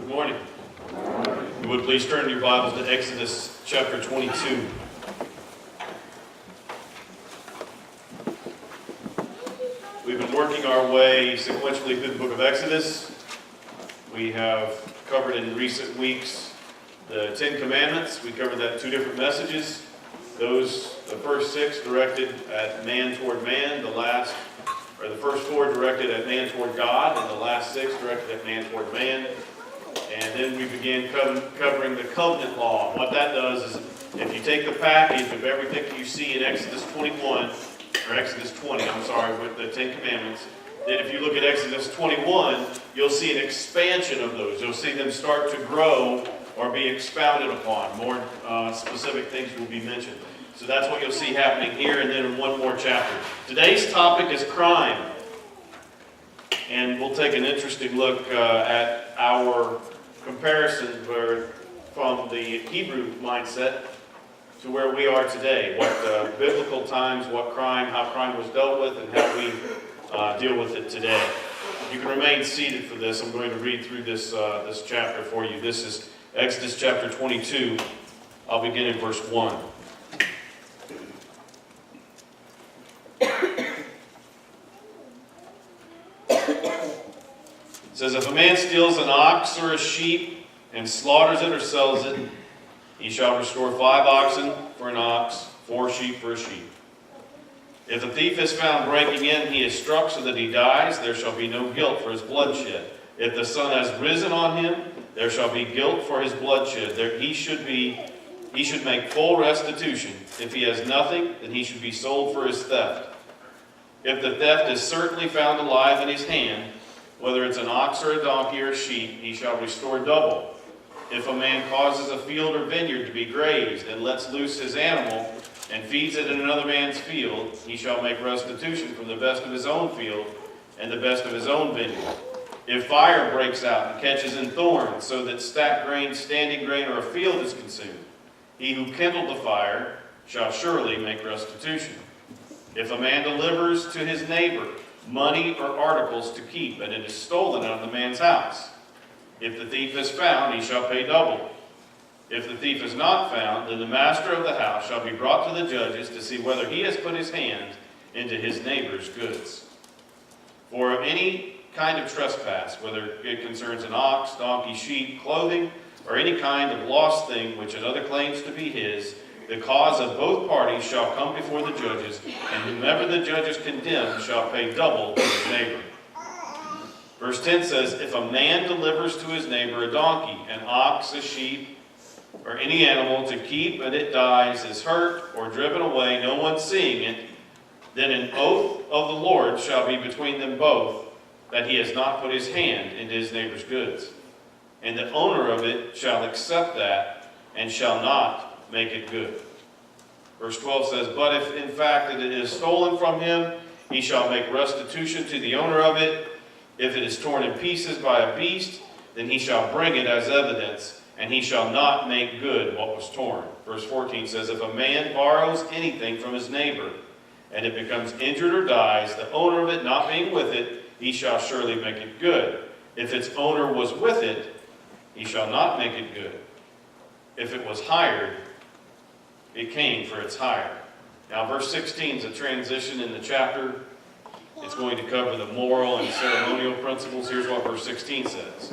Good morning. You would please turn your Bibles to Exodus chapter 22. We've been working our way sequentially through the book of Exodus. We have covered in recent weeks the Ten Commandments. We covered that in two different messages. The first six directed at man toward man, the first four directed at man toward God, and the last six directed at man toward man. And then we began covering the covenant law. What that does is, if you take the package of everything that you see in Exodus 20, with the Ten Commandments, then if you look at Exodus 21, you'll see an expansion of those. You'll see them start to grow or be expounded upon. More specific things will be mentioned. So that's what you'll see happening here, and then in one more chapter. Today's topic is crime. And we'll take an interesting look at our comparison from the Hebrew mindset to where we are today. What biblical times, how crime was dealt with, and how we deal with it today. You can remain seated for this. I'm going to read through this chapter for you. This is Exodus chapter 22. I'll begin in verse 1. It says, if a man steals an ox or a sheep and slaughters it or sells it, he shall restore 5 oxen for an ox, 4 sheep for a sheep. If the thief is found breaking in, he is struck so that he dies, there shall be no guilt for his bloodshed. If the sun has risen on him, there shall be guilt for his bloodshed. He should make full restitution. If he has nothing, then he should be sold for his theft. If the theft is certainly found alive in his hand, whether it's an ox or a donkey or a sheep, he shall restore double. If a man causes a field or vineyard to be grazed and lets loose his animal and feeds it in another man's field, he shall make restitution from the best of his own field and the best of his own vineyard. If fire breaks out and catches in thorns, so that stacked grain, standing grain, or a field is consumed, he who kindled the fire shall surely make restitution. If a man delivers to his neighbor money or articles to keep, and it is stolen out of the man's house, if the thief is found, he shall pay double. If the thief is not found, then the master of the house shall be brought to the judges to see whether he has put his hand into his neighbor's goods. For of any kind of trespass, whether it concerns an ox, donkey, sheep, clothing, or any kind of lost thing which another claims to be his, the cause of both parties shall come before the judges, and whomever the judges condemn shall pay double to his neighbor. Verse 10 says, if a man delivers to his neighbor a donkey, an ox, a sheep, or any animal to keep, and it dies, is hurt, or driven away, no one seeing it, then an oath of the Lord shall be between them both, that he has not put his hand into his neighbor's goods. And the owner of it shall accept that, and shall not make it good. Verse 12 says, but if in fact it is stolen from him, he shall make restitution to the owner of it. If it is torn in pieces by a beast, then he shall bring it as evidence, and he shall not make good what was torn. Verse 14 says, if a man borrows anything from his neighbor, and it becomes injured or dies, the owner of it not being with it, he shall surely make it good. If its owner was with it, he shall not make it good. If it was hired, it came for its hire. Now, verse 16 is a transition in the chapter. It's going to cover the moral and ceremonial principles. Here's what verse 16 says.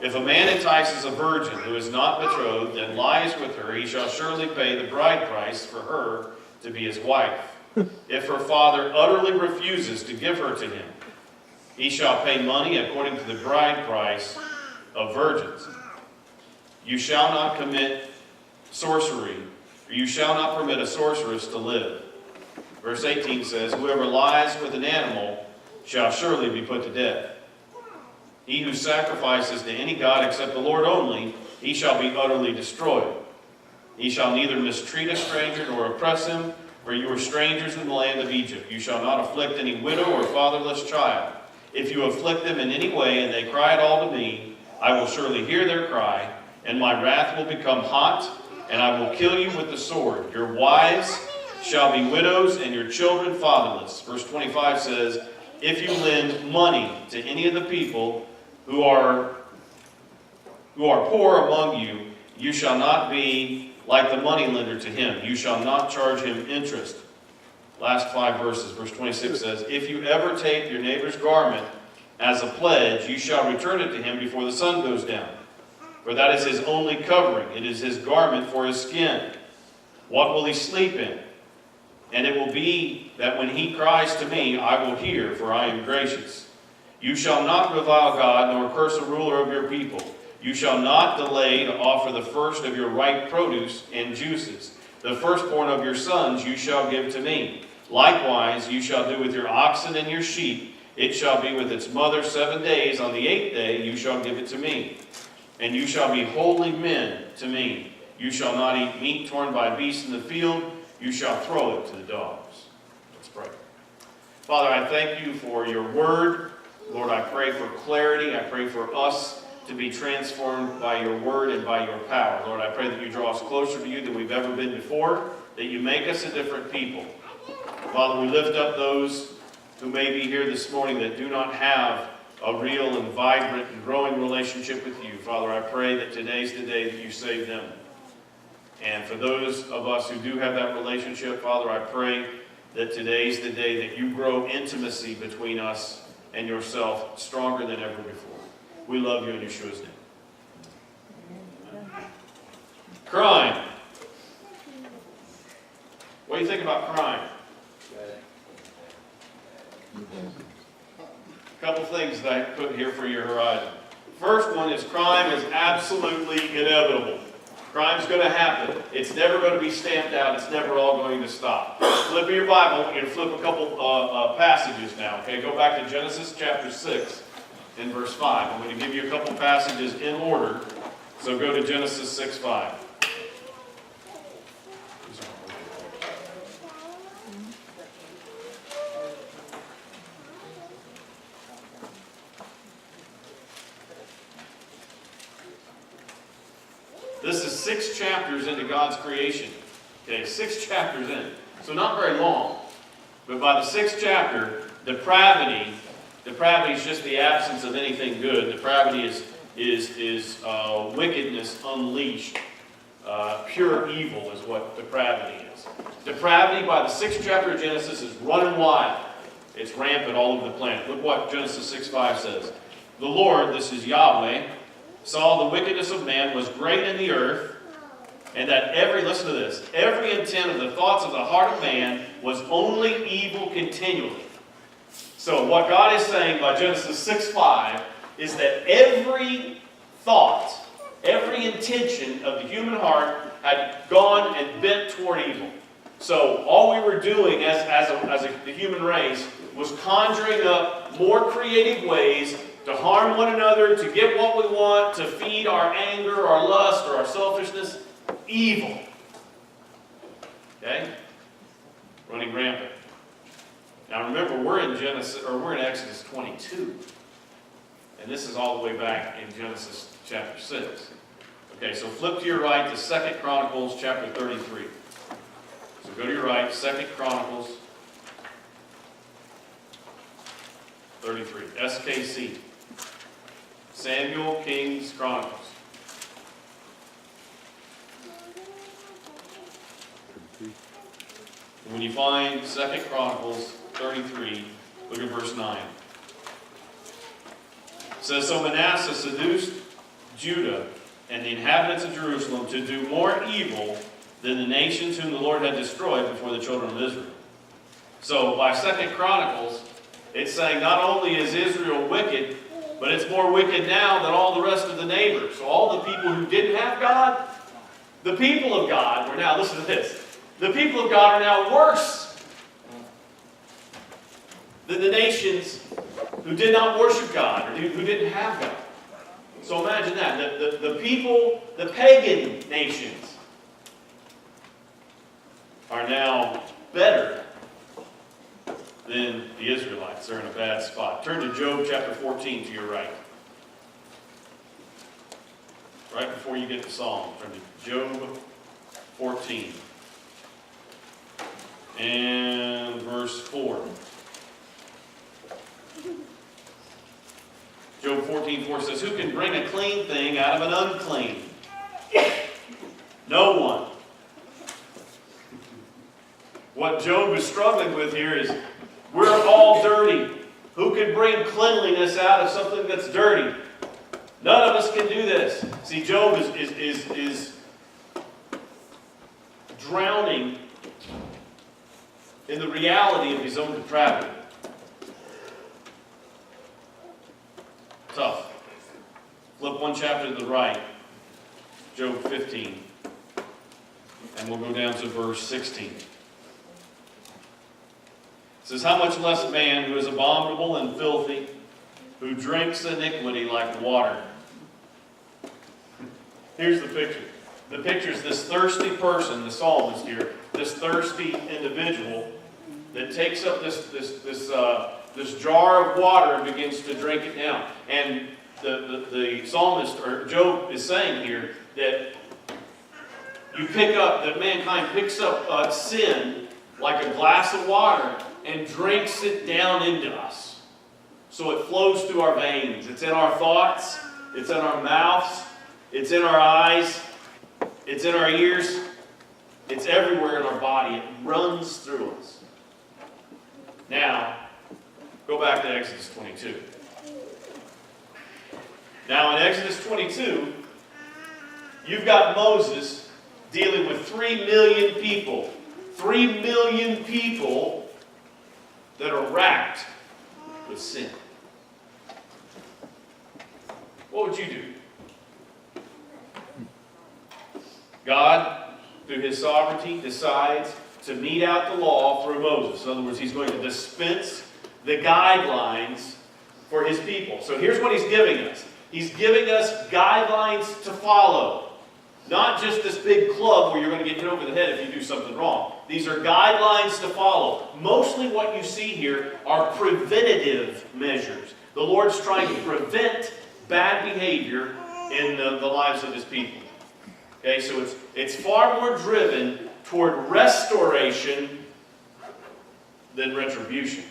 If a man entices a virgin who is not betrothed and lies with her, he shall surely pay the bride price for her to be his wife. If her father utterly refuses to give her to him, he shall pay money according to the bride price of virgins. You shall not commit sorcery, or you shall not permit a sorceress to live. Verse 18 says, whoever lies with an animal shall surely be put to death. He who sacrifices to any god except the Lord only, he shall be utterly destroyed. He shall neither mistreat a stranger nor oppress him, for you are strangers in the land of Egypt. You shall not afflict any widow or fatherless child. If you afflict them in any way, and they cry at all to me, I will surely hear their cry, and my wrath will become hot, and I will kill you with the sword. Your wives shall be widows, and your children fatherless. Verse 25 says, if you lend money to any of the people who are who are poor among you, you shall not be like the moneylender to him. You shall not charge him interest. Last 5 verses. Verse 26 says, if you ever take your neighbor's garment as a pledge, you shall return it to him before the sun goes down. For that is his only covering. It is his garment for his skin. What will he sleep in? And it will be that when he cries to me, I will hear, for I am gracious. You shall not revile God, nor curse a ruler of your people. You shall not delay to offer the first of your ripe produce and juices. The firstborn of your sons you shall give to me. Likewise you shall do with your oxen and your sheep. It shall be with its mother 7 days. On the 8th day you shall give it to me. And you shall be holy men to me. You shall not eat meat torn by beasts in the field. You shall throw it to the dogs. Let's pray. Father, I thank you for your word. Lord, I pray for clarity. I pray for us to be transformed by your word and by your power. Lord, I pray that you draw us closer to you than we've ever been before, that you make us a different people. Father, we lift up those who may be here this morning that do not have a real and vibrant and growing relationship with you. Father, I pray that today's the day that you save them. And for those of us who do have that relationship, Father, I pray that today's the day that you grow intimacy between us and yourself stronger than ever before. We love you in Yeshua's name. Crime. What do you think about crime? A couple things that I put here for your horizon. First one is crime is absolutely inevitable. Crime's going to happen. It's never going to be stamped out. It's never all going to stop. Flip your Bible. I want you to flip a couple passages now. Okay, go back to Genesis chapter 6 and verse 5. I'm going to give you a couple passages in order. So go to Genesis 6:5. This is 6 chapters into God's creation. Okay, 6 chapters in. So not very long. But by the 6th chapter, depravity is just the absence of anything good. Depravity is wickedness unleashed. Pure evil is what depravity is. Depravity by the 6th chapter of Genesis is running wild. It's rampant all over the planet. Look what Genesis 6:5 says. The Lord, this is Yahweh, saw the wickedness of man was great in the earth, and that listen to this, every intent of the thoughts of the heart of man was only evil continually. So what God is saying by Genesis 6:5 is that every thought, every intention of the human heart had gone and bent toward evil. So all we were doing as the human race was conjuring up more creative ways to harm one another, to get what we want, to feed our anger, our lust, or our selfishness. Evil. Okay? Running rampant. Now remember, we're in Exodus 22. And this is all the way back in Genesis chapter 6. Okay, so flip to your right to 2 Chronicles chapter 33. So go to your right, 2 Chronicles 33. SKC. Samuel, Kings, Chronicles. And when you find 2 Chronicles 33, look at verse 9. It says, so Manasseh seduced Judah and the inhabitants of Jerusalem to do more evil than the nations whom the Lord had destroyed before the children of Israel. So by 2 Chronicles, it's saying not only is Israel wicked, but it's more wicked now than all the rest of the neighbors. So all the people who didn't have God, the people of God were now, listen to this, the people of God are now worse than the nations who did not worship God or who didn't have God. So imagine that. The people, the pagan nations, are now better than the Israelites. They're in a bad spot. Turn to Job chapter 14 to your right. Right before you get to Psalm. Turn to Job 14. And verse 4. Job Job 14:4 says, who can bring a clean thing out of an unclean? No one. What Job is struggling with here is, we're all dirty. Who can bring cleanliness out of something that's dirty? None of us can do this. See, Job is drowning in the reality of his own depravity. Tough. Flip one chapter to the right. Job 15. And we'll go down to verse 16. It says, how much less man who is abominable and filthy, who drinks iniquity like water. Here's the picture. The picture is this thirsty person, the psalmist here, this thirsty individual that takes up this jar of water and begins to drink it down. And the psalmist, or Job, is saying here that that mankind picks up sin like a glass of water and drinks it down into us. So it flows through our veins. It's in our thoughts. It's in our mouths. It's in our eyes. It's in our ears. It's everywhere in our body. It runs through us. Now, go back to Exodus 22. Now, in Exodus 22, you've got Moses dealing with 3 million people. 3 million people that are racked with sin. What would you do? God, through His sovereignty, decides to mete out the law through Moses. In other words, He's going to dispense the guidelines for His people. So here's what He's giving us. He's giving us guidelines to follow. Not just this big club where you're going to get hit over the head if you do something wrong. These are guidelines to follow. Mostly what you see here are preventative measures. The Lord's trying to prevent bad behavior in the lives of His people. Okay, so it's far more driven toward restoration than retribution.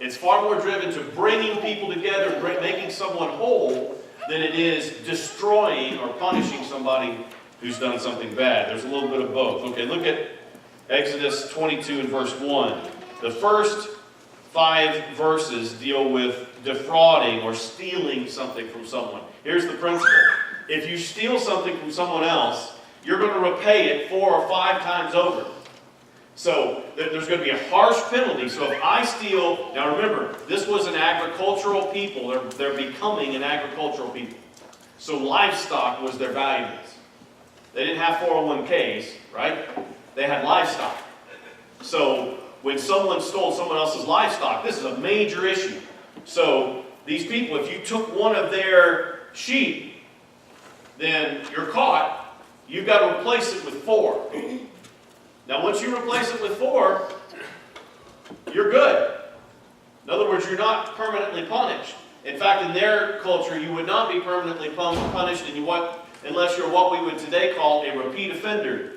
It's far more driven to bringing people together, making someone whole, than it is destroying or punishing somebody who's done something bad. There's a little bit of both. Okay, look at Exodus 22 and verse 1. The first 5 verses deal with defrauding or stealing something from someone. Here's the principle. If you steal something from someone else, you're going to repay it 4 or 5 times over. So there's going to be a harsh penalty. So if I steal, now remember, this was an agricultural people. They're becoming an agricultural people. So livestock was their valuables. They didn't have 401ks, right? They had livestock. So when someone stole someone else's livestock, this is a major issue. So these people, if you took one of their sheep, then you're caught. You've got to replace it with 4. Now, once you replace it with 4, you're good. In other words, you're not permanently punished. In fact, in their culture, you would not be permanently punished unless you're what we would today call a repeat offender.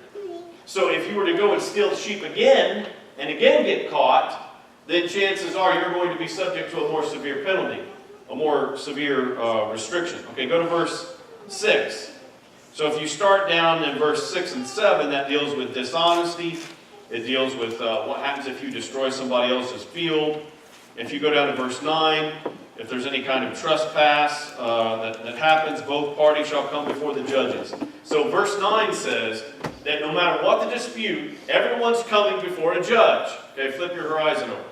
So if you were to go and steal the sheep again, and again get caught, then chances are you're going to be subject to a more severe penalty, a more severe restriction. Okay, go to verse 6. So if you start down in verse 6 and 7, that deals with dishonesty. It deals with what happens if you destroy somebody else's field. If you go down to verse 9, if there's any kind of trespass that happens, both parties shall come before the judges. So verse 9 says that no matter what the dispute, everyone's coming before a judge. Okay, flip your horizon over.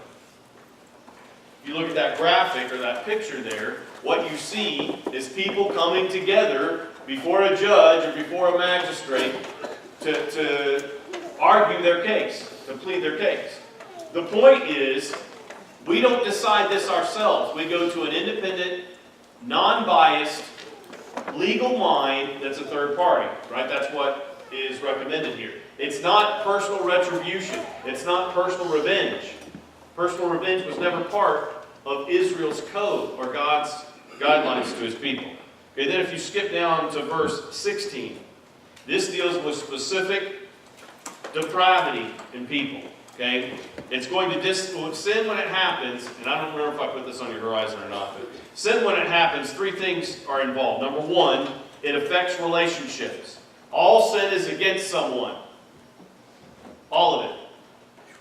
If you look at that graphic or that picture there, what you see is people coming together before a judge or before a magistrate to argue their case, to plead their case. The point is, we don't decide this ourselves. We go to an independent, non-biased, legal mind that's a third party, right? That's what is recommended here. It's not personal retribution. It's not personal revenge. Personal revenge was never part of Israel's code or God's guidelines to His people. Okay, then if you skip down to verse 16, this deals with specific depravity in people. Okay? It's going to sin when it happens, and I don't remember if I put this on your horizon or not, but sin when it happens, three things are involved. Number one, it affects relationships. All sin is against someone. All of it.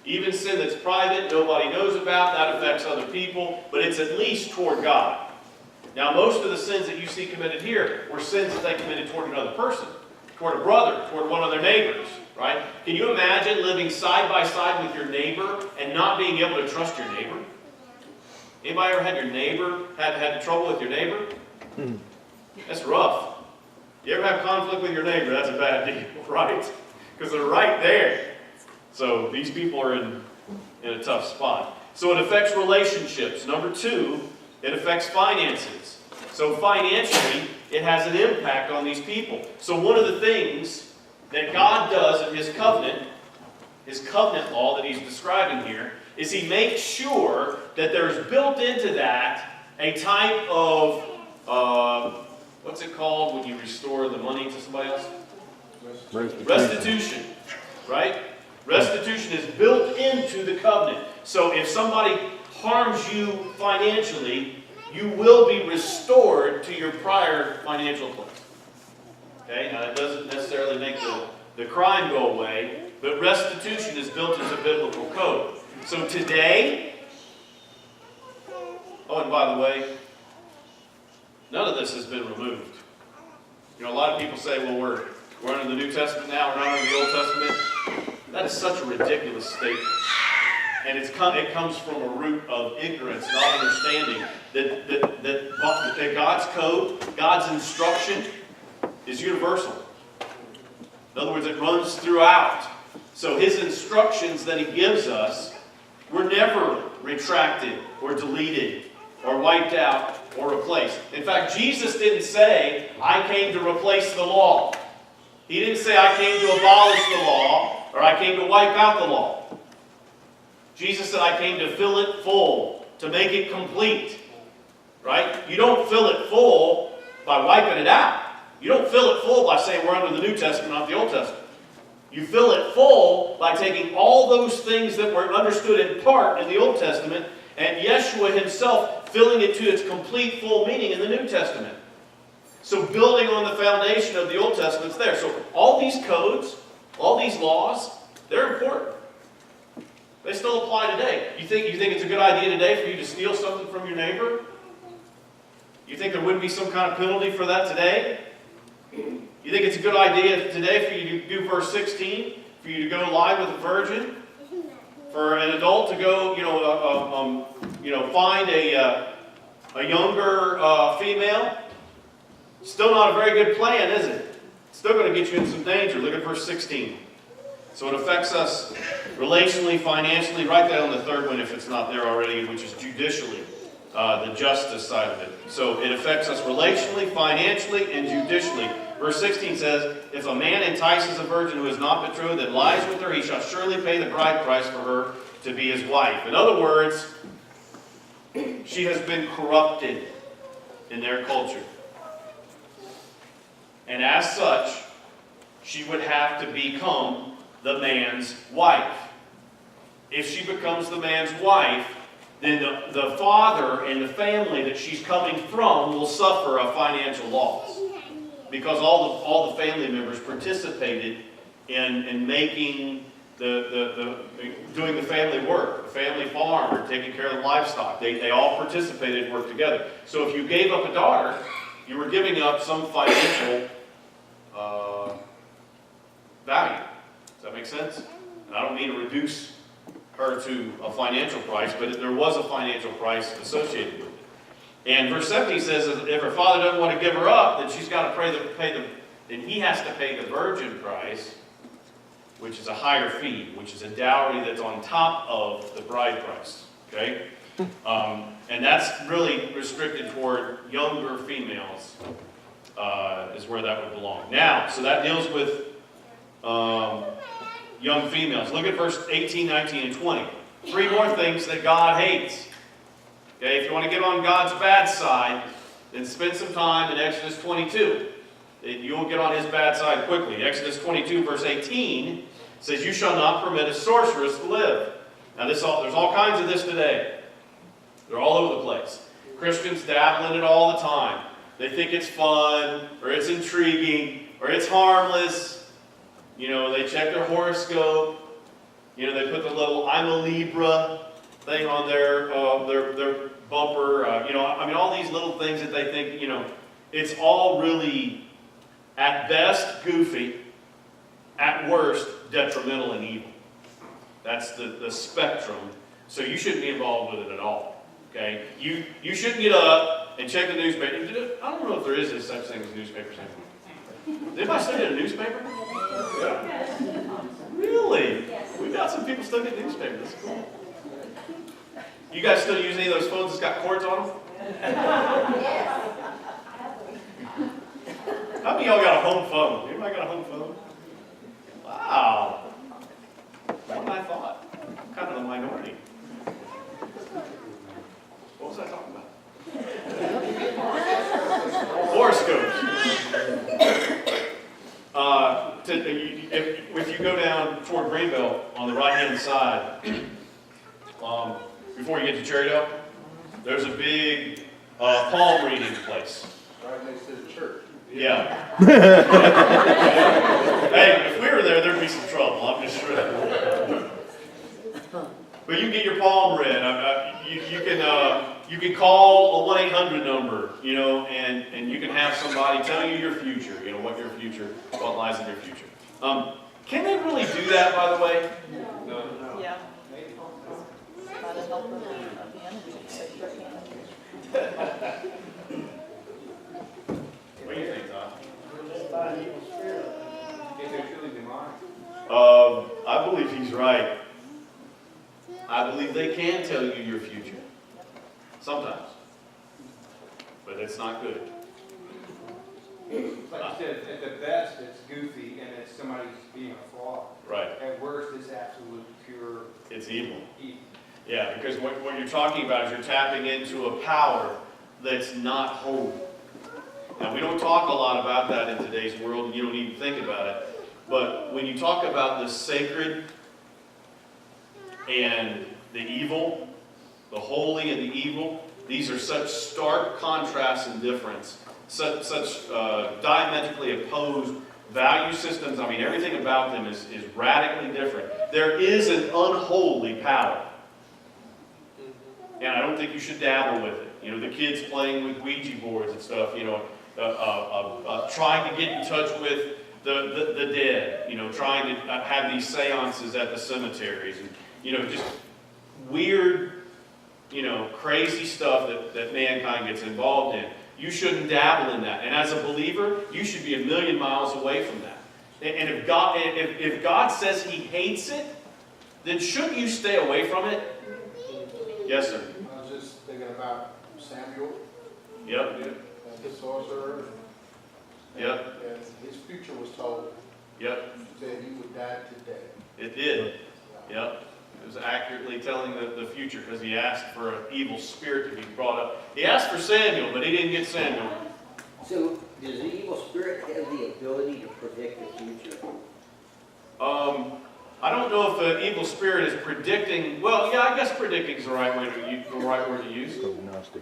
Even sin that's private, nobody knows about, that affects other people, but it's at least toward God. Now, most of the sins that you see committed here were sins that they committed toward another person, toward a brother, toward one of their neighbors, right? Can you imagine living side by side with your neighbor and not being able to trust your neighbor? Anybody ever had your neighbor, had trouble with your neighbor? That's rough. You ever have conflict with your neighbor, that's a bad deal, right? Because they're right there. So these people are in a tough spot. So it affects relationships. Number two, it affects finances. So financially, it has an impact on these people. So one of the things that God does in His covenant law that He's describing here, is He makes sure that there's built into that a type of, what's it called when you restore the money to somebody else? Restitution. Right? Restitution is built into the covenant. So if somebody harms you financially, you will be restored to your prior financial place. Okay? Now that doesn't necessarily make the crime go away, but restitution is built into biblical code. So today, oh, and by the way, none of this has been removed. You know, a lot of people say, well, we're under the New Testament now, we're not under the Old Testament. That is such a ridiculous statement. And it comes from a root of ignorance, not understanding that God's code, God's instruction is universal. In other words, it runs throughout. So His instructions that He gives us were never retracted or deleted or wiped out or replaced. In fact, Jesus didn't say, I came to replace the law. He didn't say, I came to abolish the law or I came to wipe out the law. Jesus said, I came to fill it full, to make it complete. Right? You don't fill it full by wiping it out. You don't fill it full by saying we're under the New Testament, not the Old Testament. You fill it full by taking all those things that were understood in part in the Old Testament and Yeshua Himself filling it to its complete full meaning in the New Testament. So building on the foundation of the Old Testament's there. So all these codes, all these laws, they're important. They still apply today. You think it's a good idea today for you to steal something from your neighbor? You think there wouldn't be some kind of penalty for that today? You think it's a good idea today for you to do verse 16, for you to go lie with a virgin, for an adult to go, find a younger female? Still not a very good plan, is it? Still going to get you in some danger. Look at verse 16. So it affects us relationally, financially. Write that on the third one if it's not there already, which is judicially, the justice side of it. So it affects us relationally, financially, and judicially. Verse 16 says, if a man entices a virgin who is not betrothed and lies with her, he shall surely pay the bride price for her to be his wife. In other words, she has been corrupted in their culture. And as such, she would have to become the man's wife. If she becomes the man's wife, then the father and the family that she's coming from will suffer a financial loss. Because all the family members participated in making doing the family work, the family farm, or taking care of the livestock. They all participated and worked together. So if you gave up a daughter, you were giving up some financial value. Does that make sense? And I don't mean to reduce her to a financial price, but there was a financial price associated with it. And verse 17 says if her father doesn't want to give her up, then she's got to then he has to pay the virgin price, which is a higher fee, which is a dowry that's on top of the bride price. Okay? And that's really restricted toward younger females, is where that would belong. Now, so that deals with young females. Look at verse 18, 19, and 20. Three more things that God hates. Okay, if you want to get on God's bad side, then spend some time in Exodus 22. You will get on His bad side quickly. Exodus 22, verse 18 It says, you shall not permit a sorceress to live. Now there's all kinds of this today. They're all over the place. Christians dabble in it all the time. They think it's fun, or it's intriguing, or it's harmless. You know, they check their horoscope. You know, they put the little "I'm a Libra" thing on their bumper. You know, I mean, all these little things that they think, you know, it's all really, at best, goofy, at worst, detrimental and evil. That's the spectrum. So you shouldn't be involved with it at all. Okay? You shouldn't get up and check the newspaper. I don't know if there is such thing as newspapers anymore. Did anybody still get a newspaper? Yeah. Really? We've got some people still get newspapers. That's cool. You guys still use any of those phones that's got cords on them? How many of y'all got a home phone? Anybody got a home phone? Wow. More than I thought. I'm kind of the minority. What was I talking about? Horoscopes. If you go down toward Greenbelt on the right-hand side, before you get to Cherrydale, there's a big palm reading place. Right next to the church. Yeah. Hey, if we were there, there'd be some trouble. I'm just sure. But you can get your palm read. You can call a 1-800 number, you know, and you can have somebody tell you your future. You know what lies in your future. Can they really do that, by the way? No. Yeah. By the help of the enemy, so you can't. What do you think, Todd? If they're truly demonic. I believe he's right. I believe they can tell you your future. Sometimes. But it's not good. Like you said, at the best, it's goofy and it's somebody's being a fraud. Right. At worst, it's absolute pure It's evil. evil. Yeah, because what you're talking about is you're tapping into a power that's not holy. Now, we don't talk a lot about that in today's world, and you don't even think about it. But when you talk about the sacred and the evil, the holy and the evil, these are such stark contrasts and difference, such diametrically opposed value systems. I mean, everything about them is radically different. There is an unholy power. And I don't think you should dabble with it. You know, the kids playing with Ouija boards and stuff, you know, trying to get in touch with the dead, you know, trying to have these seances at the cemeteries, and, you know, just weird, you know, crazy stuff that mankind gets involved in. You shouldn't dabble in that. And as a believer, you should be 1,000,000 miles away from that. And if God says He hates it, then shouldn't you stay away from it? Yes, sir. I was just thinking about Samuel. Yep. And the sorcerer. Yep. And his future was told. Yep. That he would die today. It did. Yep. It was accurately telling the future because he asked for an evil spirit to be brought up. He asked for Samuel, but he didn't get Samuel. So, does the evil spirit have the ability to predict the future? I don't know if the evil spirit is predicting. Well, yeah, I guess predicting is the right word to use.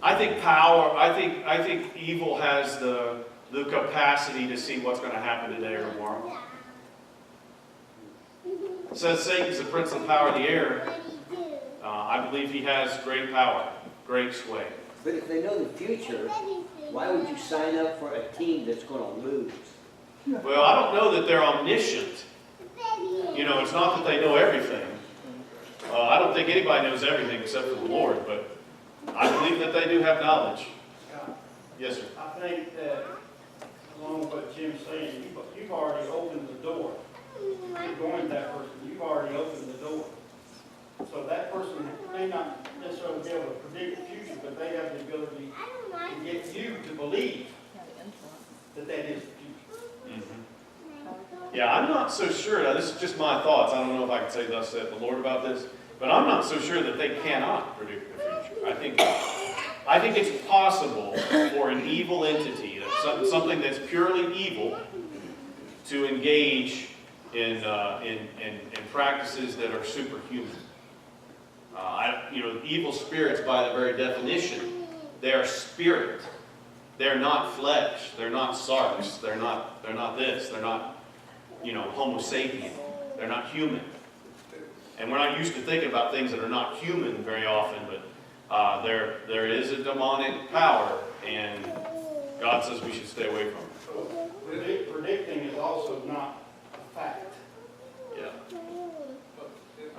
I think power. I think evil has the capacity to see what's going to happen today or tomorrow. It says Satan's the prince of the power of the air. I believe he has great power, great sway. But if they know the future, why would you sign up for a team that's going to lose? Well, I don't know that they're omniscient. You know, it's not that they know everything. I don't think anybody knows everything except for the Lord, but I believe that they do have knowledge. Yes, sir. I think that, along with what Jim's saying, you've already opened the door. You're going to that person, you've already opened the door. So that person may not necessarily be able to predict the future, but they have the ability to get you to believe that that is the future. Mm-hmm. Yeah, I'm not so sure. Now, this is just my thoughts. I don't know if I can say thus said the Lord about this, but I'm not so sure that they cannot predict the future. I think it's possible for an evil entity, something that's purely evil, to engage in practices that are superhuman. Evil spirits, by their very definition, they are spirit. They're not flesh. They're not sarks. They're not this. They're not, Homo sapien. They're not human. And we're not used to thinking about things that are not human very often, but there is a demonic power, and God says we should stay away from it. So predicting is also not a fact. Yeah.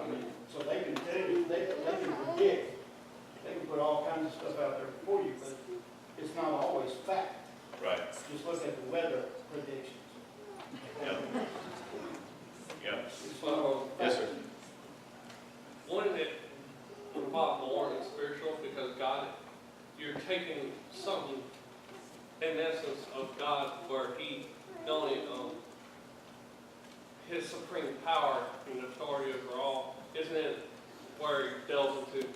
I mean, so they can tell you, they can predict, they can put all kinds of stuff out there for you, but it's not always fact. Right. Just look at the weather predictions. Yeah. Yeah. So, Yes, sir. wouldn't it involve more than spiritual? Because God, you're taking something in essence of God where He only His supreme power and authority over all. Isn't it where He delves into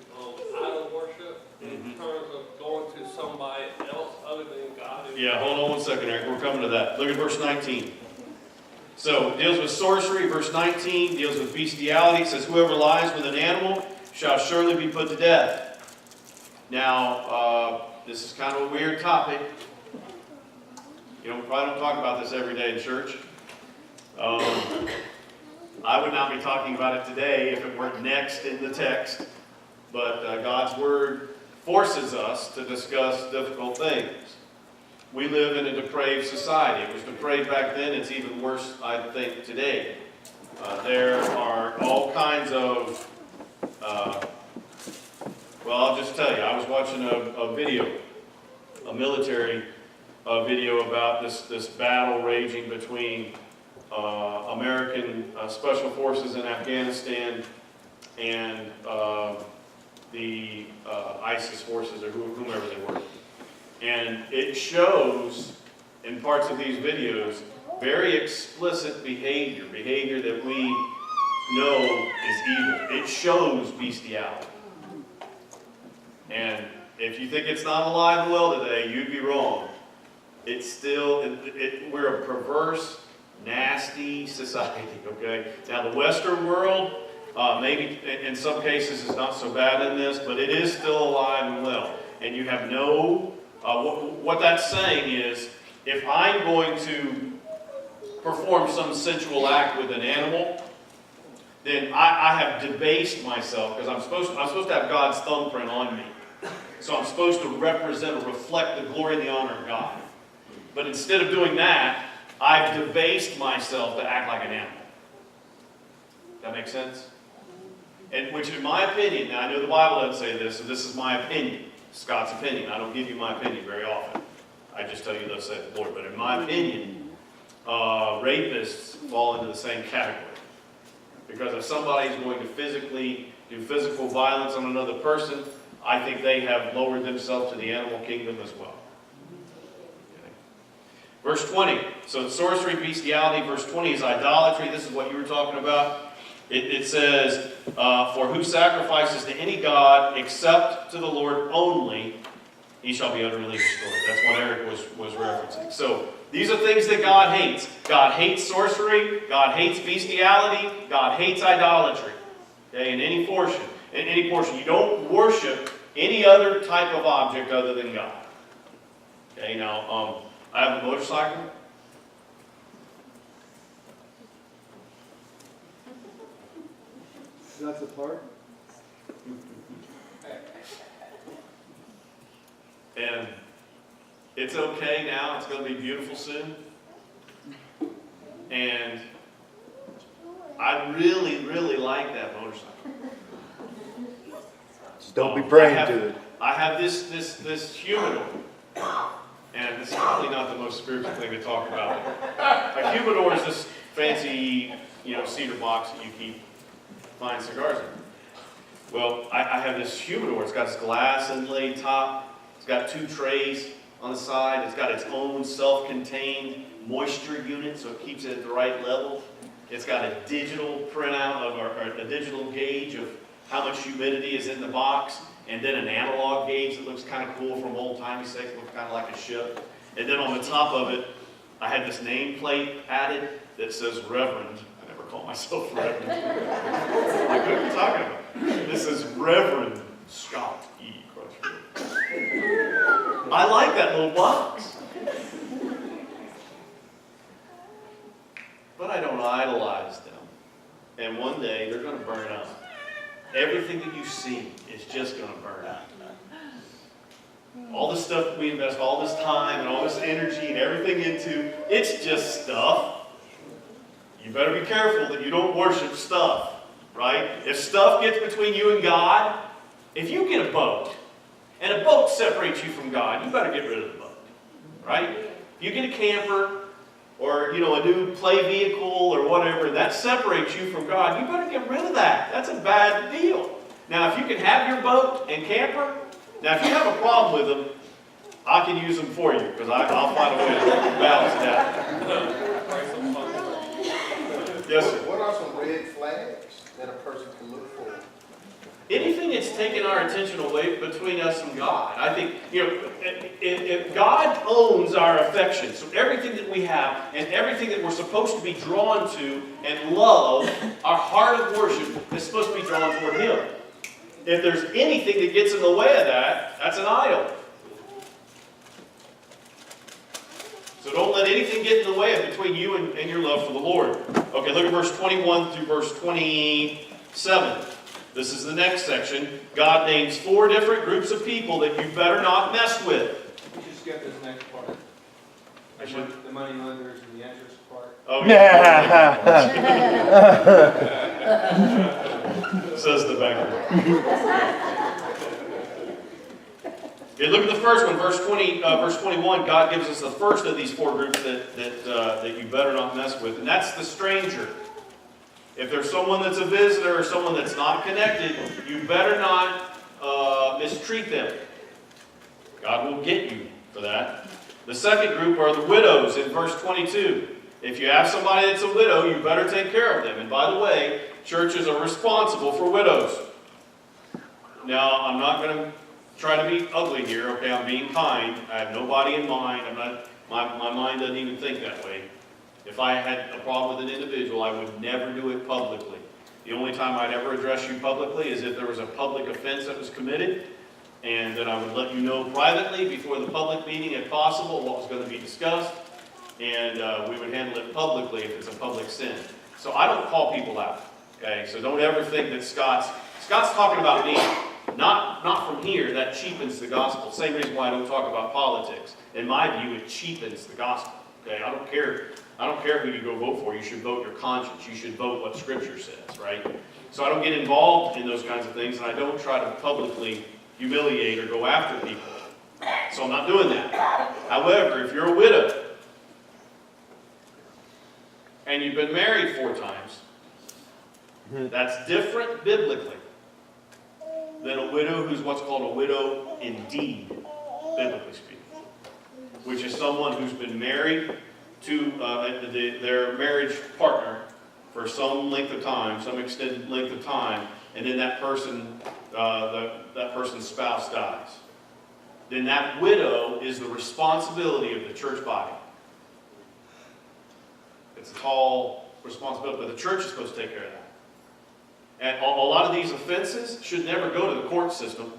idol worship in terms of going to somebody else other than God? Yeah, hold on one second, Eric. We're coming to that. Look at verse 19. So, it deals with sorcery. Verse 19 deals with bestiality. It says, whoever lies with an animal shall surely be put to death. Now, this is kind of a weird topic. We probably don't talk about this every day in church. I would not be talking about it today if it weren't next in the text. But God's Word forces us to discuss difficult things. We live in a depraved society. It was depraved back then. It's even worse, I think, today. There are all kinds of, I'll just tell you, I was watching a video, a military video about this battle raging between American Special Forces in Afghanistan and the ISIS forces, or whomever they were. And it shows, in parts of these videos, very explicit behavior that we know is evil. It shows bestiality. And if you think it's not alive and well today, you'd be wrong. It's still, we're a perverse, nasty society, okay? Now, the Western world, maybe in some cases is not so bad in this, but it is still alive and well. And you have no, what that's saying is, if I'm going to perform some sensual act with an animal, then I have debased myself, because I'm supposed to have God's thumbprint on me. So I'm supposed to represent or reflect the glory and the honor of God. But instead of doing that, I've debased myself to act like an animal. That make sense? And which, in my opinion, now I know the Bible doesn't say this, so this is my opinion, Scott's opinion. I don't give you my opinion very often. I just tell you thus saith the Lord. But in my opinion, rapists fall into the same category. Because if somebody is going to physically do physical violence on another person, I think they have lowered themselves to the animal kingdom as well. Okay. Verse 20. So it's sorcery, bestiality. Verse 20 is idolatry. This is what you were talking about. It says, for who sacrifices to any god except to the Lord only, he shall be utterly destroyed. That's what Eric was referencing. So these are things that God hates. God hates sorcery. God hates bestiality. God hates idolatry. Okay, in any portion. In any portion. You don't worship any other type of object other than God. Okay, now, I have a motorcycle. That's a part? And it's okay now. It's going to be beautiful soon. And I really, really like that motorcycle. Just don't be praying to it. I have this humidor. And it's probably not the most spiritual thing to talk about. A humidor is this fancy, cedar box that you keep fine cigars in. Well, I have this humidor. It's got this glass inlaid top. It's got 2 trays on the side. It's got its own self-contained moisture unit, so it keeps it at the right level. It's got a digital printout or a digital gauge of how much humidity is in the box, and then an analog gauge that looks kind of cool from old-timey sake. It looks kind of like a ship. And then on the top of it, I had this nameplate added that says Reverend. call myself Reverend. Like, what are you talking about? This is Reverend Scott E. Crutchfield. I like that little box. But I don't idolize them. And one day they're going to burn up. Everything that you see is just going to burn up. All the stuff that we invest all this time and all this energy and everything into, it's just stuff. You better be careful that you don't worship stuff, right? If stuff gets between you and God, if you get a boat, and a boat separates you from God, you better get rid of the boat, right? If you get a camper, or a new play vehicle or whatever, that separates you from God, you better get rid of that. That's a bad deal. Now, if you can have your boat and camper, now if you have a problem with them, I can use them for you, because I'll find a way to balance it out. Yes, sir. What are some red flags that a person can look for? Anything that's taken our attention away between us and God. I think, if God owns our affection, so everything that we have and everything that we're supposed to be drawn to and love, our heart of worship is supposed to be drawn toward Him. If there's anything that gets in the way of that, that's an idol. So don't let anything get in the way of between you and your love for the Lord. Okay, look at verse 21 through verse 27. This is the next section. God names 4 different groups of people that you better not mess with. You should skip this next part. I should. The money lenders and the interest part. Oh, yeah. Says the beggar. Okay, look at the first one, verse 21. God gives us the first of these 4 groups that you better not mess with, and that's the stranger. If there's someone that's a visitor or someone that's not connected, you better not mistreat them. God will get you for that. The second group are the widows in verse 22. If you have somebody that's a widow, you better take care of them. And by the way, churches are responsible for widows. Now, I'm not going to try to be ugly here, okay? I'm being kind. I have nobody in mind. My mind doesn't even think that way. If I had a problem with an individual, I would never do it publicly. The only time I'd ever address you publicly is if there was a public offense that was committed, and then I would let you know privately before the public meeting, if possible, what was going to be discussed, and we would handle it publicly if it's a public sin. So I don't call people out, okay? So don't ever think that Scott's talking about me, not from here. That cheapens the gospel. Same reason why I don't talk about politics. In my view, it cheapens the gospel, okay? I don't care who you go vote for. You should vote your conscience. You should vote what Scripture says, right? So I don't get involved in those kinds of things, and I don't try to publicly humiliate or go after people. So I'm not doing that. However, if you're a widow, and you've been married 4 times, that's different biblically than a widow who's what's called a widow indeed, biblically speaking, which is someone who's been married to their marriage partner for some length of time, some extended length of time, and then that person, that person's spouse dies. Then that widow is the responsibility of the church body. It's a tall responsibility, but the church is supposed to take care of that. And a lot of these offenses should never go to the court system.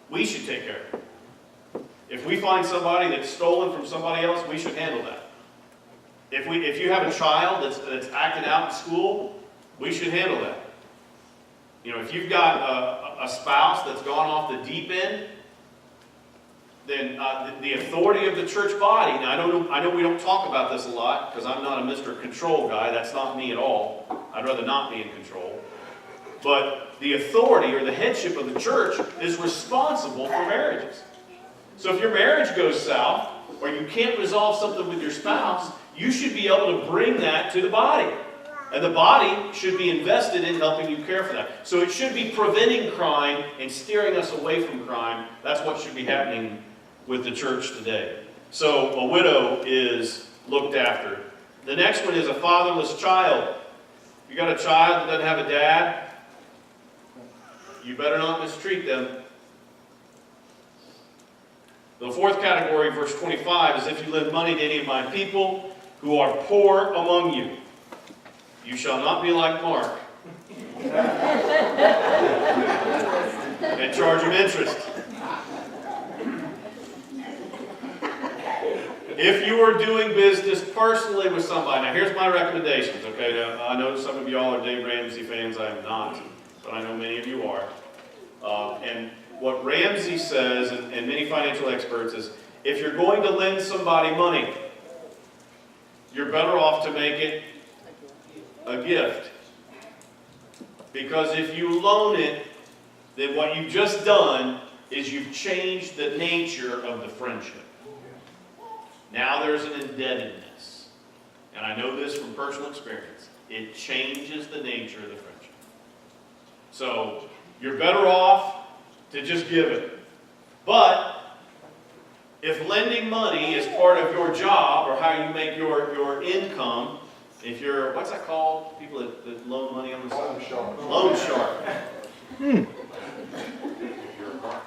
We should take care of it. If we find somebody that's stolen from somebody else, we should handle that. If you have a child that's acting out in school, we should handle that. If you've got a spouse that's gone off the deep end, then the authority of the church body. Now I know we don't talk about this a lot because I'm not a Mr. Control guy. That's not me at all. I'd rather not be in control. But the authority or the headship of the church is responsible for marriages. So if your marriage goes south, or you can't resolve something with your spouse, you should be able to bring that to the body. And the body should be invested in helping you care for that. So it should be preventing crime and steering us away from crime. That's what should be happening with the church today. So a widow is looked after. The next one is a fatherless child. If you got a child that doesn't have a dad, you better not mistreat them. The fourth category, verse 25, is if you lend money to any of my people who are poor among you. You shall not be like Mark and charge him interest. If you are doing business personally with somebody, now here's my recommendations, okay? Now, I know some of y'all are Dave Ramsey fans, I am not, but I know many of you are. And what Ramsey says, and many financial experts, is if you're going to lend somebody money, you're better off to make it a gift. Because if you loan it, then what you've just done is you've changed the nature of the friendship. Now there's an indebtedness. And I know this from personal experience. It changes the nature of the friendship. So you're better off to just give it. But if lending money is part of your job or how you make your income, if you're, what's that called? People that loan money on the side? Loan shark. Loan shark. You're a mark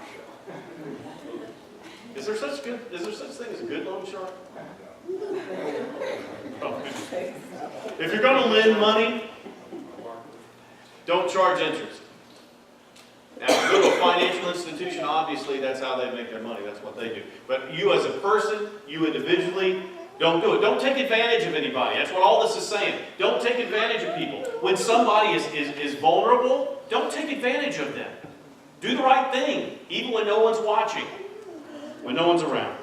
Is there such thing as a good loan shark? Oh. If you're going to lend money, don't charge interest. Now, if you go to a financial institution, obviously that's how they make their money. That's what they do. But you as a person, you individually, don't do it. Don't take advantage of anybody. That's what all this is saying. Don't take advantage of people. When somebody is vulnerable, don't take advantage of them. Do the right thing, even when no one's watching, when no one's around.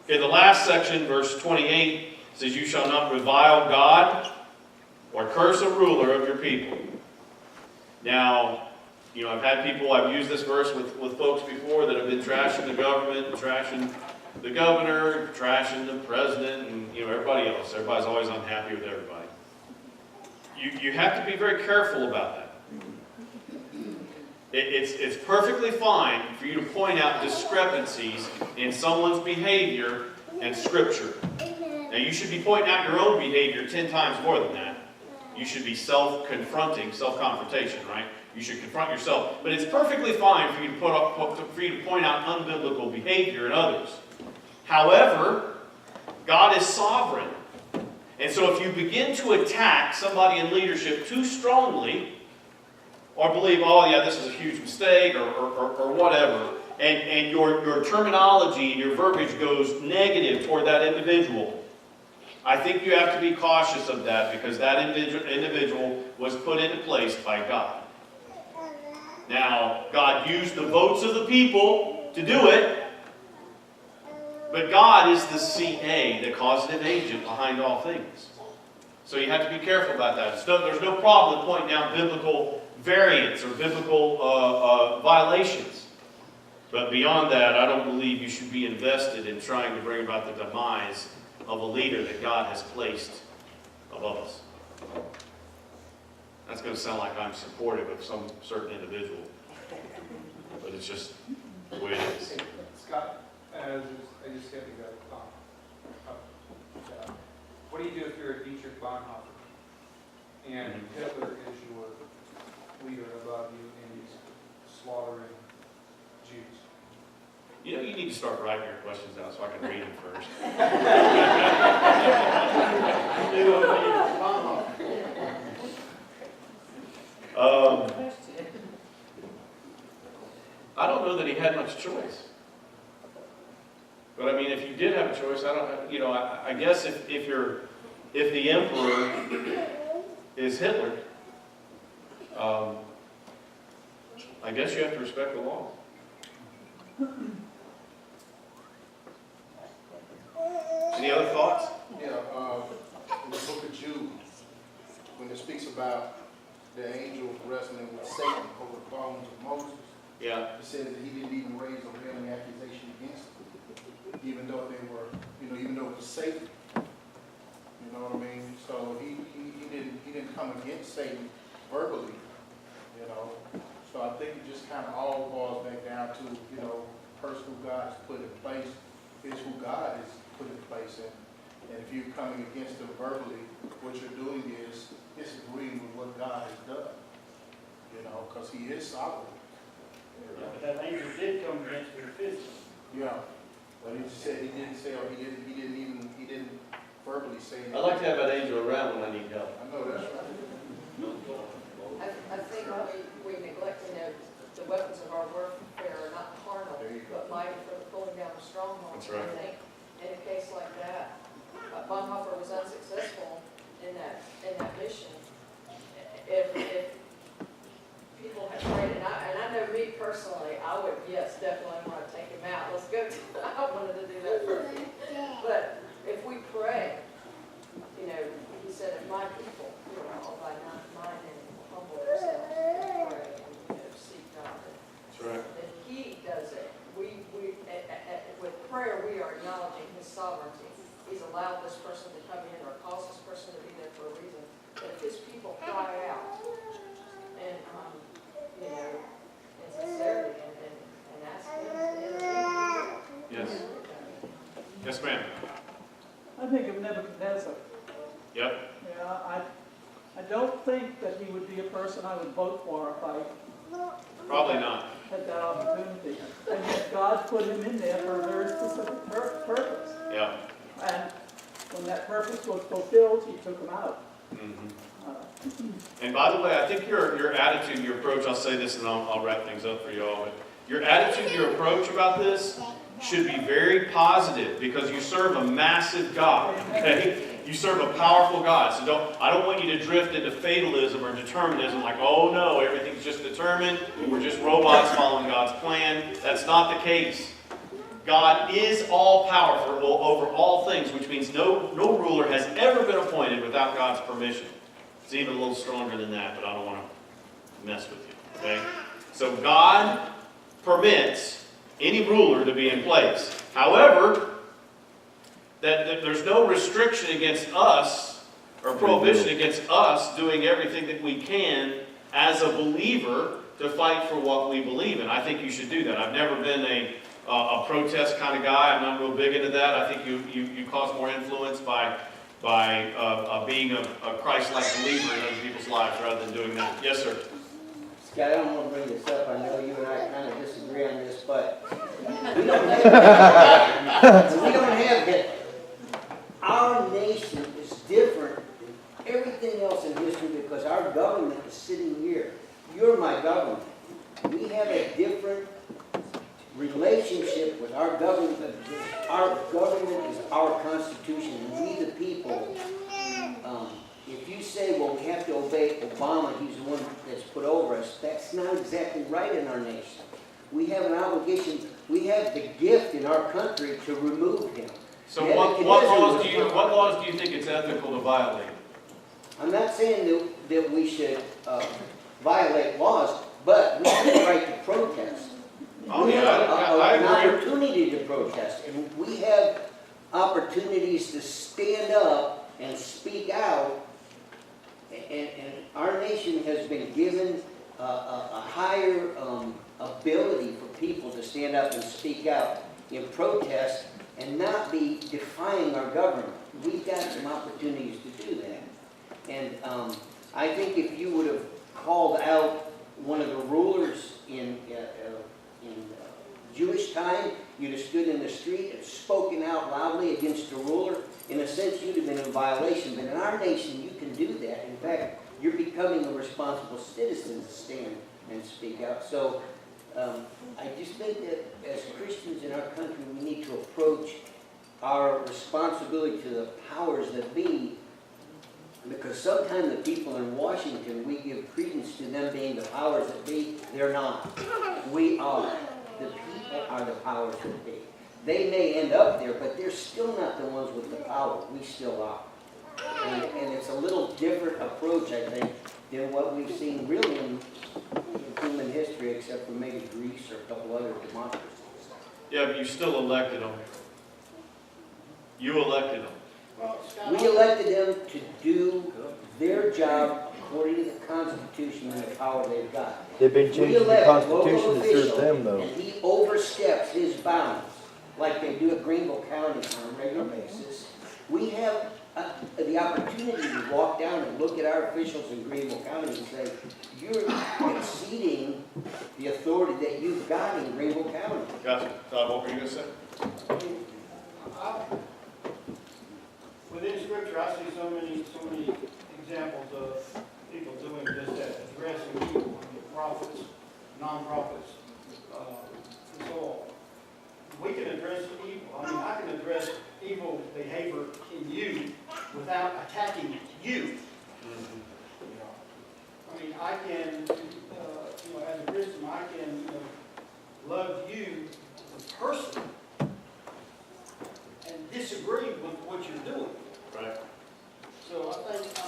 Okay, the last section, verse 28, says, you shall not revile God or curse a ruler of your people. Now, you know, I've used this verse with folks before that have been trashing the government, and trashing the governor, trashing the president, and, you know, everybody else. Everybody's always unhappy with everybody. You have to be very careful about that. It's perfectly fine for you to point out discrepancies in someone's behavior and Scripture. Now, you should be pointing out your own behavior 10 times more than that. You should be self-confronting, self-confrontation, right? You should confront yourself. But it's perfectly fine for you to point out unbiblical behavior in others. However, God is sovereign. And so if you begin to attack somebody in leadership too strongly, or believe, oh yeah, this is a huge mistake, or whatever, and your terminology and your verbiage goes negative toward that individual, I think you have to be cautious of that, because that individual was put into place by God. Now, God used the votes of the people to do it, but God is the CA, the causative agent behind all things. So you have to be careful about that. There's no problem pointing out biblical variants or biblical violations. But beyond that, I don't believe you should be invested in trying to bring about the demise of a leader that God has placed above us. That's going to sound like I'm supportive of some certain individual, but it's just the way it is. Scott, I just had to go. What do you do if you're a Dietrich Bonhoeffer and Hitler is your leader above you and he's slaughtering Jews? You know, you need to start writing your questions out so I can read them first. I don't know that he had much choice. But I mean, if you did have a choice, I guess if the emperor is Hitler, I guess you have to respect the law. Any other thoughts? Yeah, in the book of Jude, when it speaks about the angels wrestling with Satan over the bones of Moses, Yeah. it says that he didn't even raise a railing accusation against them, even though they were, even though it was Satan. You know what I mean? So he didn't come against Satan verbally, So I think it just kind of all boils back down to, person who God has put in place is who God has put in place. And if you're coming against him verbally, what you're doing is disagreeing with what God has done, because he is sovereign. But that angel did come against her physically. Yeah, but he didn't verbally say. I'd like to have that angel around when I need help. I know, that's right. like to know the weapons of our warfare are not carnal, There you go. but mighty for the pulling down of strongholds. That's right. I think in a case like that, Bonhoeffer was unsuccessful in that mission. If people had prayed, and I know me personally, I would, yes, definitely want to take him out. Let's go. I wanted to do that first. But if we pray, you know, he said, if my people, who are all by mine and humble themselves and pray and, you know, seek God, That's right. then he does it. With prayer, we are acknowledging his sovereignty. He's allowed this person to come in or caused this person to be there for a reason. But if his people cry out and, you know, in sincerity and ask him to intervene. Yes. Yes, ma'am. I think of Nebuchadnezzar. Yep. Yeah, I don't think that he would be a person I would vote for if I Probably not. had that opportunity. And yet God put him in there for a very specific purpose. Yeah. And when that purpose was fulfilled, he took him out. And by the way, I think your attitude, your approach, I'll say this and I'll wrap things up for you all, but your attitude, your approach about this should be very positive because you serve a massive God, okay? You serve a powerful God. So I don't want you to drift into fatalism or determinism like, oh no, everything's just determined, we're just robots following God's plan. That's not the case. God is all powerful over all things, which means no ruler has ever been appointed without God's permission. It's even a little stronger than that, but I don't want to mess with you, okay? So God permits any ruler to be in place. However, that there's no restriction against us or prohibition against us doing everything that we can as a believer to fight for what we believe in. I think you should do that. I've never been a protest kind of guy. I'm not real big into that. I think you cause more influence by being a Christ-like believer in other people's lives rather than doing that. Yes, sir. Scott, I don't want to bring this up. I know you and I kind of disagree on this, but we don't have Hitler. Our nation is different than everything else in history because our government is sitting here. You're my government. We have a different relationship with our government. Our government is our constitution, and we the people. If you say, well, we have to obey Obama, he's the one that's put over us, that's not exactly right in our nation. We have an obligation, we have the gift in our country to remove him. So what laws do you think it's ethical to violate? I'm not saying that we should violate laws, but we have the right to protest. Oh, We yeah, have I an agree. opportunity to protest, and we have opportunities to stand up and speak out, and our nation has been given a higher ability for people to stand up and speak out in protest and not be defying our government. We've got some opportunities to do that. And I think if you would have called out one of the rulers in Jewish time, you'd have stood in the street and spoken out loudly against the ruler. In a sense, you'd have been in violation. But in our nation, you can do that. In fact, you're becoming a responsible citizen to stand and speak out. So I just think that as Christians in our country, we need to approach our responsibility to the powers that be, because sometimes the people in Washington, we give credence to them being the powers that be. They're not. We are. The people are the powers that be. They may end up there, but they're still not the ones with the power. We still are. And it's a little different approach, I think, than what we've seen really in human history, except for maybe Greece or a couple other democracies. Yeah, but you still elected them. You elected them. We elected them to do their job according to the Constitution and the power they've got. They've been We changing the elect Constitution local to serve officials, them, though. and he oversteps his bounds, like they do at Greenville County on a regular basis. We have the opportunity to walk down and look at our officials in Greenville County and say, you're exceeding the authority that you've got in Greenville County. Gotcha. Todd, what were you going to say? Within Scripture, I see so many examples of people doing just that, addressing evil. I mean, prophets, nonprofits, and so on. We can address evil. I mean, I can address evil behavior in you without attacking you. You know, I mean, I can, you know, as a Christian, I can, you know, love you, the person, and disagree with what you're doing. Right. So I think,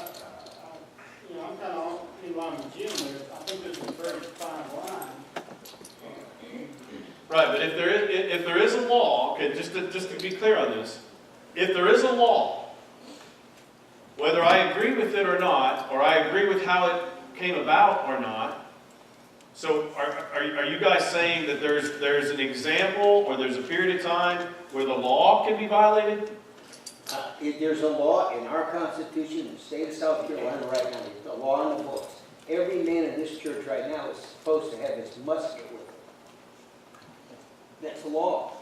you know, I'm kind of in line with Jim there. I think there's a very fine line. Right, but if there is a law, okay, just to be clear on this, if there is a law, whether I agree with it or not, or I agree with how it came about or not, so are you guys saying that there's an example or there's a period of time where the law can be violated? If there's a law in our Constitution in the state of South Carolina right now, there's a law on the books. Every man in this church right now is supposed to have his musket with him. That's the law.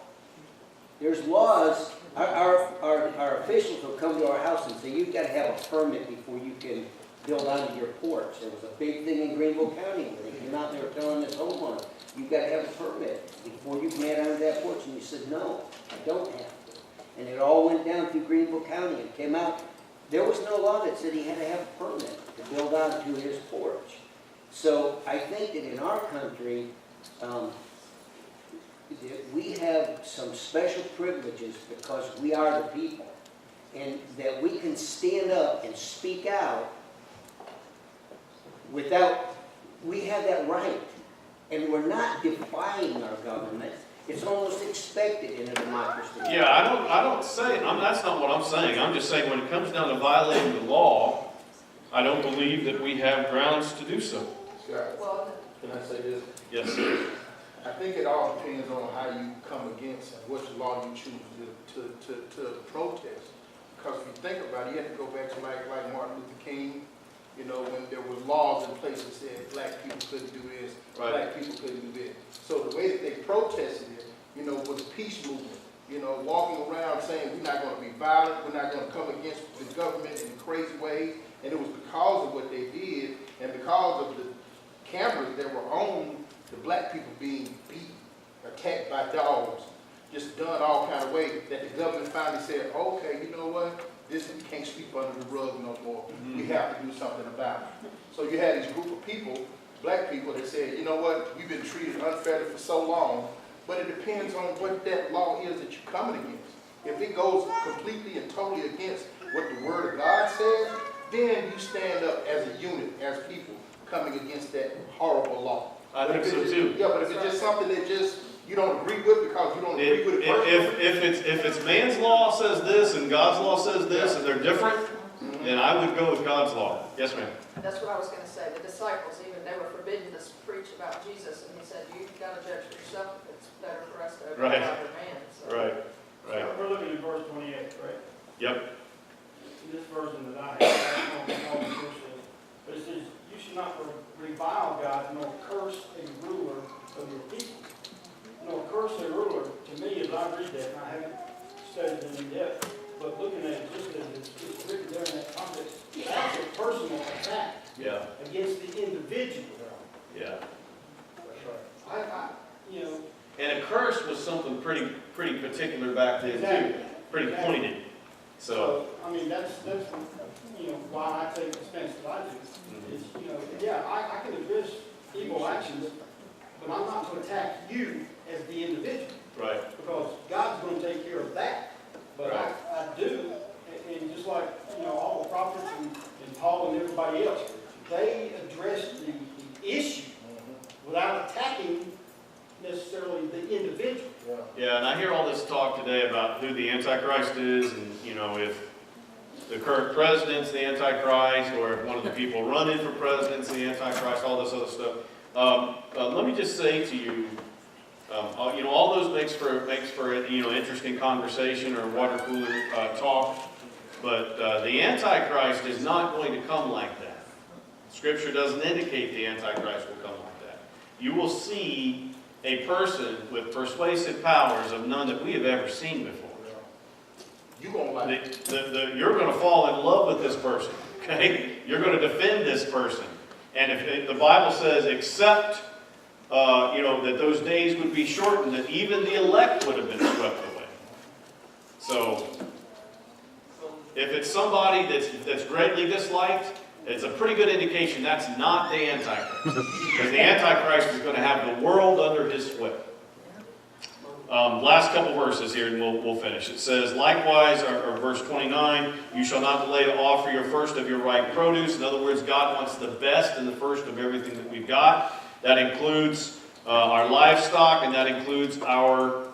There's laws. Our officials will come to our house and say, you've got to have a permit before you can build onto your porch. There was a big thing in Greenville County where they came out and they were telling this homeowner, you've got to have a permit before you can add onto that porch. And he said, no, I don't have to. And it all went down through Greenville County and came out. There was no law that said he had to have a permit to build onto his porch. So I think that in our country, we have some special privileges because we are the people. And that we can stand up and speak out without, we have that right. And we're not defying our government. It's almost expected in a democracy. Yeah, I don't say, that's not what I'm saying. I'm just saying when it comes down to violating the law, I don't believe that we have grounds to do so. Scott, Well, can I say this? Yes, sir. I think it all depends on how you come against and which law you choose to protest. Because if you think about it, you have to go back to like Martin Luther King, you know, when there were laws in place that said black people couldn't do this, Right. black people couldn't do this. So the way that they protested it, you know, was a peace movement. You know, walking around saying we're not going to be violent, we're not going to come against the government in crazy ways. And it was because of what they did and because of the cameras that were on the black people being beat, attacked by dogs, just done all kind of ways, that the government finally said, okay, you know what? This we can't sweep under the rug no more. We have to do something about it. So you had this group of people, black people, that said, you know what? We've been treated unfairly for so long, but it depends on what that law is that you're coming against. If it goes completely and totally against what the Word of God says, then you stand up as a unit, as people, coming against that horrible law. I think so too. Yeah, but if it's just something that just you don't agree with because you don't agree with it personally. If it's man's law says this and God's law says this and they're different, then I would go with God's law. Yes, ma'am. that's what I was gonna say. The disciples, even, they were forbidden to preach about Jesus, and he said, you've gotta judge for yourself if it's better for us to obey Right. God or man. So. Right, right. We're looking at verse 28, right? Yep. This version that I have, I don't know what the verse is, but it says, you should not revile God nor curse a ruler of your people. Nor curse a ruler, to me, as I read that, and I haven't studied it in depth, but looking at it just as it's written there in that context, that's a personal attack Yeah, against the individual. yeah. You know, And a curse was something pretty particular back then too. Exactly. Pretty pointed. So, I mean, that's, you know, why I take the stance that I do. Is, you know, yeah, I can address evil actions, but I'm not going to attack you as the individual, right. because God's going to take care of that. But Right. I do, and just like, you know, all the prophets and Paul and everybody else, they address the issue without attacking necessarily the individual. Yeah, and I hear all this talk today about who the Antichrist is, and, you know, if the current president's the Antichrist, or if one of the people running for president's the Antichrist, all this other stuff. Let me just say to you, you know, all those makes for you know, interesting conversation or water cooler talk, but the Antichrist is not going to come like that. Scripture doesn't indicate the Antichrist will come like that. You will see a person with persuasive powers of none that we have ever seen before. You're going to like it. You're going to fall in love with this person, okay? You're going to defend this person. And if the Bible says, except that those days would be shortened, that even the elect would have been swept away. So, if it's somebody that's greatly disliked, it's a pretty good indication that's not the Antichrist. Because the Antichrist is going to have the world under his whip. Last couple verses here, and we'll finish. It says, likewise, or verse 29, you shall not delay to offer your first of your ripe produce. In other words, God wants the best and the first of everything that we've got. That includes our livestock, and that includes our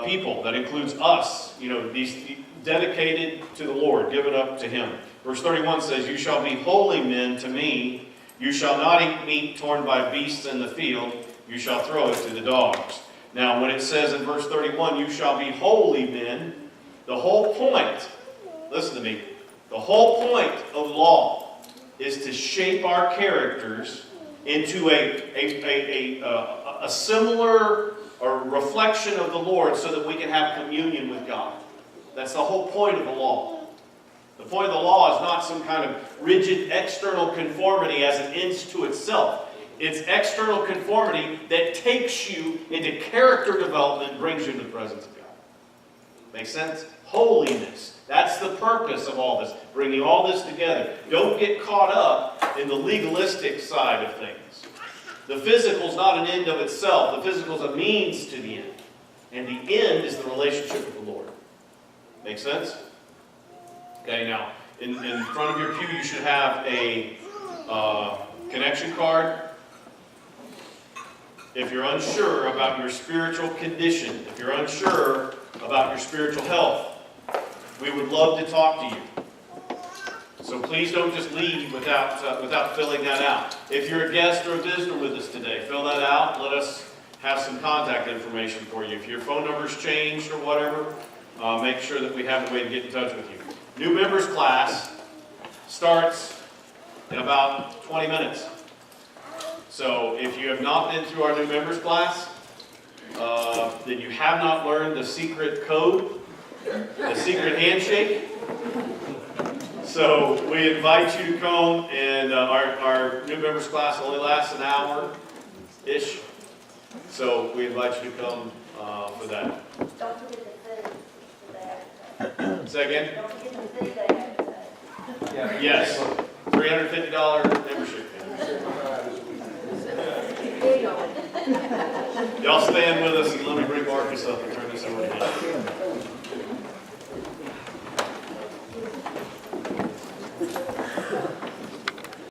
people. That includes us, these dedicated to the Lord, given up to Him. Verse 31 says, you shall be holy men to me. You shall not eat meat torn by beasts in the field. You shall throw it to the dogs. Now, when it says in verse 31, you shall be holy men, the whole point, listen to me, the whole point of law is to shape our characters into a similar or reflection of the Lord so that we can have communion with God. That's the whole point of the law. The point of the law is not some kind of rigid external conformity as an end to itself. It's external conformity that takes you into character development and brings you into the presence of God. Make sense? Holiness. That's the purpose of all this. Bringing all this together. Don't get caught up in the legalistic side of things. The physical is not an end of itself. The physical is a means to the end. And the end is the relationship with the Lord. Make sense? Okay, now, in front of your pew you should have a connection card. If you're unsure about your spiritual condition, if you're unsure about your spiritual health, we would love to talk to you. So please don't just leave without filling that out. If you're a guest or a visitor with us today, fill that out. Let us have some contact information for you. If your phone number's changed or whatever, make sure that we have a way to get in touch with you. New members class starts in about 20 minutes. So if you have not been through our new members class, then you have not learned the secret code, the secret handshake. So we invite you to come, and our new members class only lasts an hour-ish. So we invite you to come for that. Don't forget the fee for that. Say again? Don't forget the fee they have to pay. Yes. $350 membership. Y'all stand with us and let me bring Marcus up and turn this over to him.